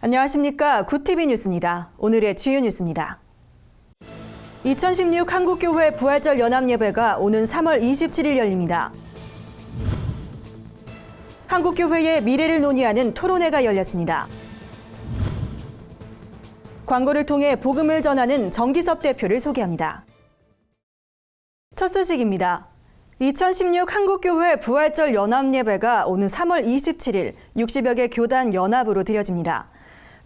안녕하십니까. 굿TV 뉴스입니다. 오늘의 주요 뉴스입니다. 2016 한국교회 부활절 연합예배가 오는 3월 27일 열립니다. 한국교회의 미래를 논의하는 토론회가 열렸습니다. 광고를 통해 복음을 전하는 정기섭 대표를 소개합니다. 첫 소식입니다. 2016 한국교회 부활절 연합예배가 오는 3월 27일 60여 개 교단 연합으로 드려집니다.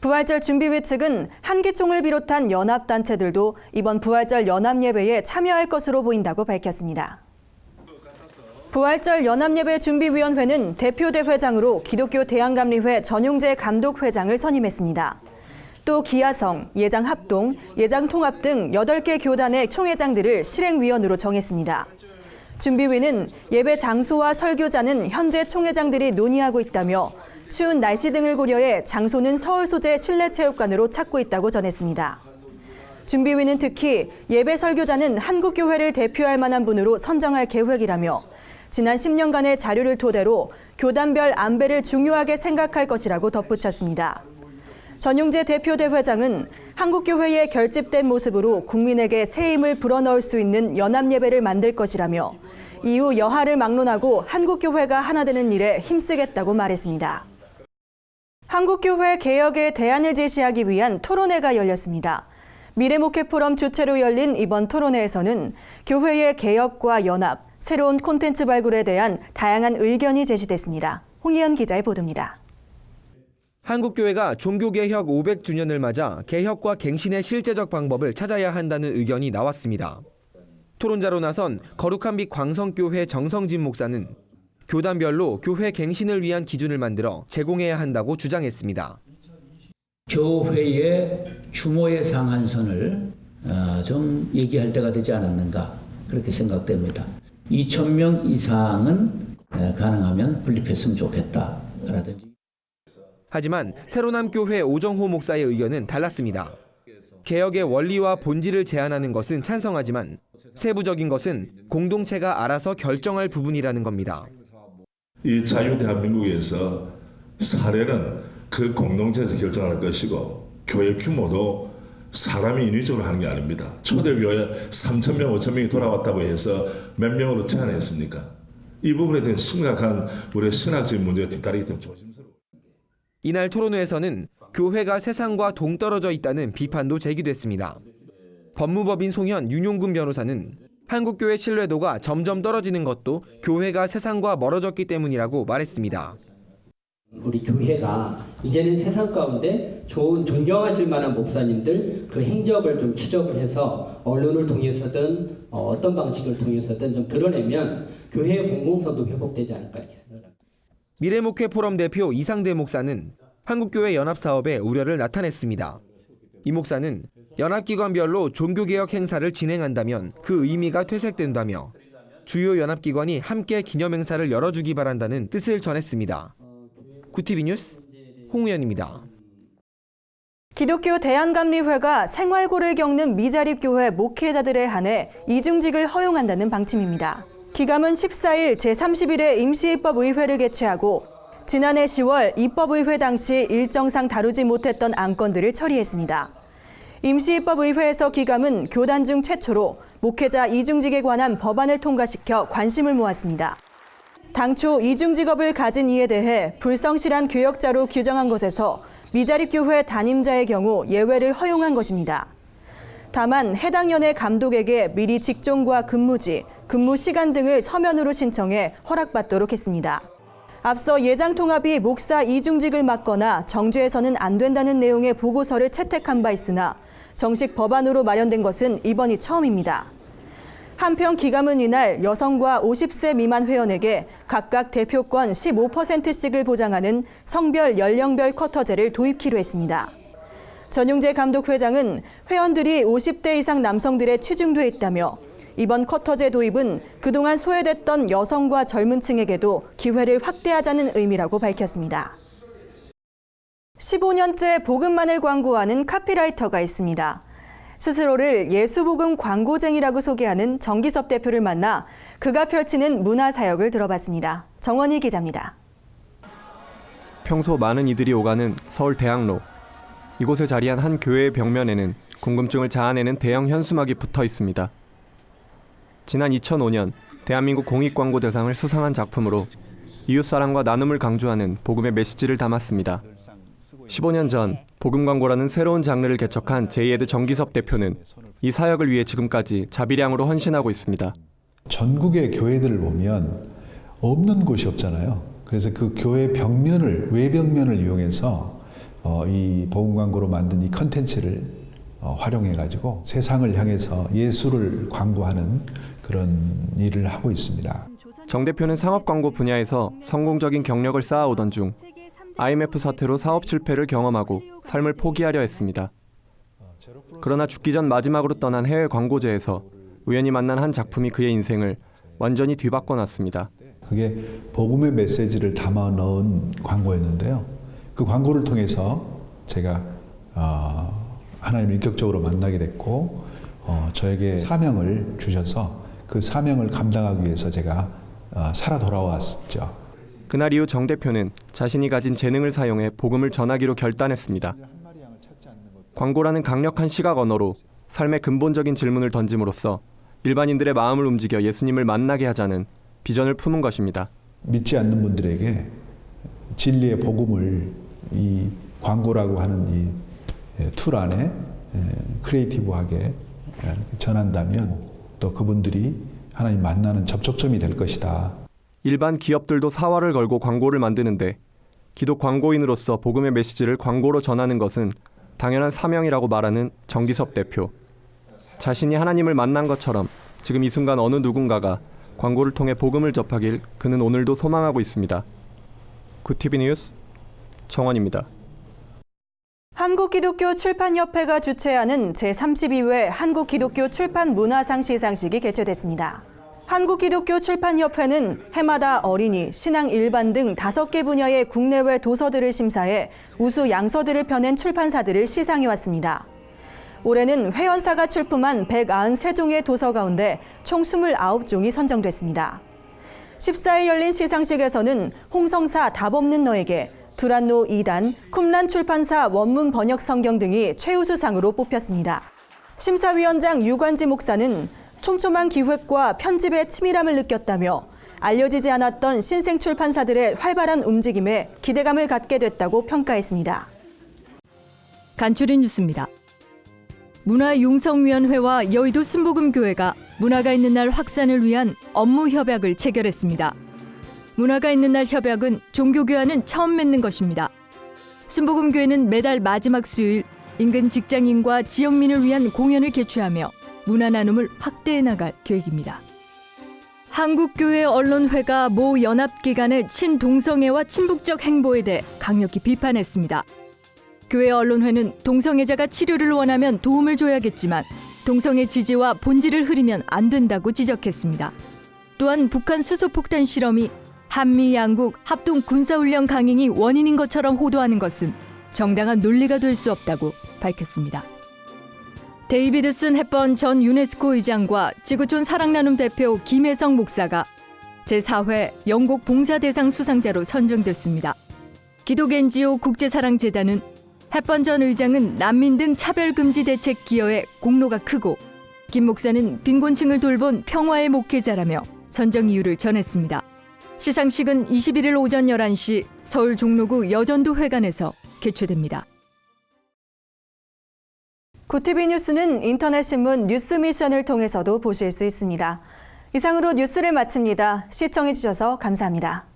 부활절 준비회 측은 한기총을 비롯한 연합단체들도 이번 부활절 연합예배에 참여할 것으로 보인다고 밝혔습니다. 부활절 연합예배 준비위원회는 대표대회장으로 기독교 대한감리회 전용재 감독회장을 선임했습니다. 또 기아성, 예장합동, 예장통합 등 8개 교단의 총회장들을 실행위원으로 정했습니다. 준비위는 예배 장소와 설교자는 현재 총회장들이 논의하고 있다며 추운 날씨 등을 고려해 장소는 서울 소재 실내체육관으로 찾고 있다고 전했습니다. 준비위는 특히 예배 설교자는 한국교회를 대표할 만한 분으로 선정할 계획이라며 지난 10년간의 자료를 토대로 교단별 안배를 중요하게 생각할 것이라고 덧붙였습니다. 전용재 대표대회장은 한국교회의 결집된 모습으로 국민에게 새 힘을 불어넣을 수 있는 연합예배를 만들 것이라며 이후 여하를 막론하고 한국교회가 하나 되는 일에 힘쓰겠다고 말했습니다. 한국교회 개혁의 대안을 제시하기 위한 토론회가 열렸습니다. 미래목회포럼 주최로 열린 이번 토론회에서는 교회의 개혁과 연합, 새로운 콘텐츠 발굴에 대한 다양한 의견이 제시됐습니다. 홍희연 기자의 보도입니다. 한국교회가 종교개혁 500주년을 맞아 개혁과 갱신의 실제적 방법을 찾아야 한다는 의견이 나왔습니다. 토론자로 나선 거룩한 빛 광성교회 정성진 목사는 교단별로 교회 갱신을 위한 기준을 만들어 제공해야 한다고 주장했습니다. 교회의 규모의 상한선을 좀 얘기할 때가 되지 않았는가 그렇게 생각됩니다. 2,000명 이상은 가능하면 분립했으면 좋겠다라든지. 하지만 새로남교회 오정호 목사의 의견은 달랐습니다. 개혁의 원리와 본질을 제안하는 것은 찬성하지만 세부적인 것은 공동체가 알아서 결정할 부분이라는 겁니다. 이 자유대한민국에서 사례는 그 공동체에서 결정할 것이고 교회 규모도 사람이 인위적으로 하는 게 아닙니다. 초대교회 3,000명, 5,000명이 돌아왔다고 해서 몇 명으로 제한했습니까? 이 부분에 대한 심각한 우리의 신학적인 문제가 뒤따르기 때문에 조심스러워요. 이날 토론회에서는 교회가 세상과 동떨어져 있다는 비판도 제기됐습니다. 법무법인 송현 윤용근 변호사는 한국교회 신뢰도가 점점 떨어지는 것도 교회가 세상과 멀어졌기 때문이라고 말했습니다. 우리 교회가 이제는 세상 가운데 좋은 존경하실 만한 목사님들 그 행적을 좀 추적을 해서 언론을 통해서든 어떤 방식을 통해서든 좀 드러내면 교회의 공공성도 회복되지 않을까 이렇게 생각합니다. 미래목회포럼 대표 이상대 목사는 한국교회 연합사업에 우려를 나타냈습니다. 이 목사는 연합기관별로 종교개혁 행사를 진행한다면 그 의미가 퇴색된다며 주요 연합기관이 함께 기념행사를 열어주기 바란다는 뜻을 전했습니다. 굿TV 뉴스 홍우연입니다. 기독교 대한감리회가 생활고를 겪는 미자립교회 목회자들에 한해 이중직을 허용한다는 방침입니다. 기감은 14일 제31회 임시입법의회를 개최하고 지난해 10월 입법의회 당시 일정상 다루지 못했던 안건들을 처리했습니다. 임시입법의회에서 기감은 교단 중 최초로 목회자 이중직에 관한 법안을 통과시켜 관심을 모았습니다. 당초 이중직업을 가진 이에 대해 불성실한 교역자로 규정한 것에서 미자립교회 담임자의 경우 예외를 허용한 것입니다. 다만 해당 연회 감독에게 미리 직종과 근무지, 근무 시간 등을 서면으로 신청해 허락받도록 했습니다. 앞서 예장통합이 목사 이중직을 맡거나 정죄해서는 안 된다는 내용의 보고서를 채택한 바 있으나 정식 법안으로 마련된 것은 이번이 처음입니다. 한편 기감은 이날 여성과 50세 미만 회원에게 각각 대표권 15%씩을 보장하는 성별 연령별 쿼터제를 도입키로 했습니다. 전용재 감독회장은 회원들이 50대 이상 남성들에 치중돼 있다며 이번 쿼터제 도입은 그동안 소외됐던 여성과 젊은 층에게도 기회를 확대하자는 의미라고 밝혔습니다. 15년째 복음만을 광고하는 카피라이터가 있습니다. 스스로를 예수복음 광고쟁이라고 소개하는 정기섭 대표를 만나 그가 펼치는 문화사역을 들어봤습니다. 정원희 기자입니다. 평소 많은 이들이 오가는 서울 대학로. 이곳에 자리한 한 교회의 벽면에는 궁금증을 자아내는 대형 현수막이 붙어 있습니다. 지난 2005년 대한민국 공익광고대상을 수상한 작품으로 이웃사랑과 나눔을 강조하는 복음의 메시지를 담았습니다. 15년 전 복음 광고라는 새로운 장르를 개척한 제이에드 정기섭 대표는 이 사역을 위해 지금까지 자비량으로 헌신하고 있습니다. 전국의 교회들을 보면 없는 곳이 없잖아요. 그래서 그 교회 벽면을, 외벽면을 이용해서 이 복음 광고로 만든 이 컨텐츠를 활용해가지고 세상을 향해서 예수를 광고하는 그런 일을 하고 있습니다. 정 대표는 상업 광고 분야에서 성공적인 경력을 쌓아오던 중 IMF 사태로 사업 실패를 경험하고 삶을 포기하려 했습니다. 그러나 죽기 전 마지막으로 떠난 해외 광고제에서 우연히 만난 한 작품이 그의 인생을 완전히 뒤바꿔 놨습니다. 그게 복음의 메시지를 담아 넣은 광고였는데요. 그 광고를 통해서 제가 하나님을 인격적으로 만나게 됐고 저에게 사명을 주셔서 그 사명을 감당하기 위해서 제가 살아 돌아왔죠. 그날 이후 정 대표는 자신이 가진 재능을 사용해 복음을 전하기로 결단했습니다. 광고라는 강력한 시각 언어로 삶의 근본적인 질문을 던짐으로써 일반인들의 마음을 움직여 예수님을 만나게 하자는 비전을 품은 것입니다. 믿지 않는 분들에게 진리의 복음을 이 광고라고 하는 이 툴 안에 크리에이티브하게 전한다면 또 그분들이 하나님 만나는 접촉점이 될 것이다. 일반 기업들도 사활을 걸고 광고를 만드는데 기독 광고인으로서 복음의 메시지를 광고로 전하는 것은 당연한 사명이라고 말하는 정기섭 대표. 자신이 하나님을 만난 것처럼 지금 이 순간 어느 누군가가 광고를 통해 복음을 접하길 그는 오늘도 소망하고 있습니다. 굿TV 뉴스 정원입니다. 한국기독교출판협회가 주최하는 제32회 한국기독교 출판 문화상 시상식이 개최됐습니다. 한국기독교출판협회는 해마다 어린이, 신앙 일반 등 5개 분야의 국내외 도서들을 심사해 우수 양서들을 펴낸 출판사들을 시상해왔습니다. 올해는 회원사가 출품한 193종의 도서 가운데 총 29종이 선정됐습니다. 14일 열린 시상식에서는 홍성사 답 없는 너에게, 두란노 2단, 쿰란 출판사 원문 번역 성경 등이 최우수상으로 뽑혔습니다. 심사위원장 유관지 목사는 촘촘한 기획과 편집의 치밀함을 느꼈다며 알려지지 않았던 신생 출판사들의 활발한 움직임에 기대감을 갖게 됐다고 평가했습니다. 간추린 뉴스입니다. 문화융성위원회와 여의도 순복음교회가 문화가 있는 날 확산을 위한 업무 협약을 체결했습니다. 문화가 있는 날 협약은 종교교회와는 처음 맺는 것입니다. 순복음교회는 매달 마지막 수요일 인근 직장인과 지역민을 위한 공연을 개최하며 문화 나눔을 확대해 나갈 계획입니다. 한국교회 언론회가 모 연합기관의 친동성애와 친북적 행보에 대해 강력히 비판했습니다. 교회 언론회는 동성애자가 치료를 원하면 도움을 줘야겠지만 동성애 지지와 본질을 흐리면 안 된다고 지적했습니다. 또한 북한 수소폭탄 실험이 한미 양국 합동 군사훈련 강행이 원인인 것처럼 호도하는 것은 정당한 논리가 될 수 없다고 밝혔습니다. 데이비드슨 헵번 전 유네스코 의장과 지구촌 사랑나눔 대표 김혜성 목사가 제4회 영국 봉사대상 수상자로 선정됐습니다. 기독 NGO 국제사랑재단은 헵번 전 의장은 난민 등 차별금지 대책 기여에 공로가 크고 김 목사는 빈곤층을 돌본 평화의 목회자라며 선정 이유를 전했습니다. 시상식은 21일 오전 11시 서울 종로구 여전도 회관에서 개최됩니다. 굿TV 뉴스는 인터넷 신문 뉴스 미션을 통해서도 보실 수 있습니다. 이상으로 뉴스를 마칩니다. 시청해주셔서 감사합니다.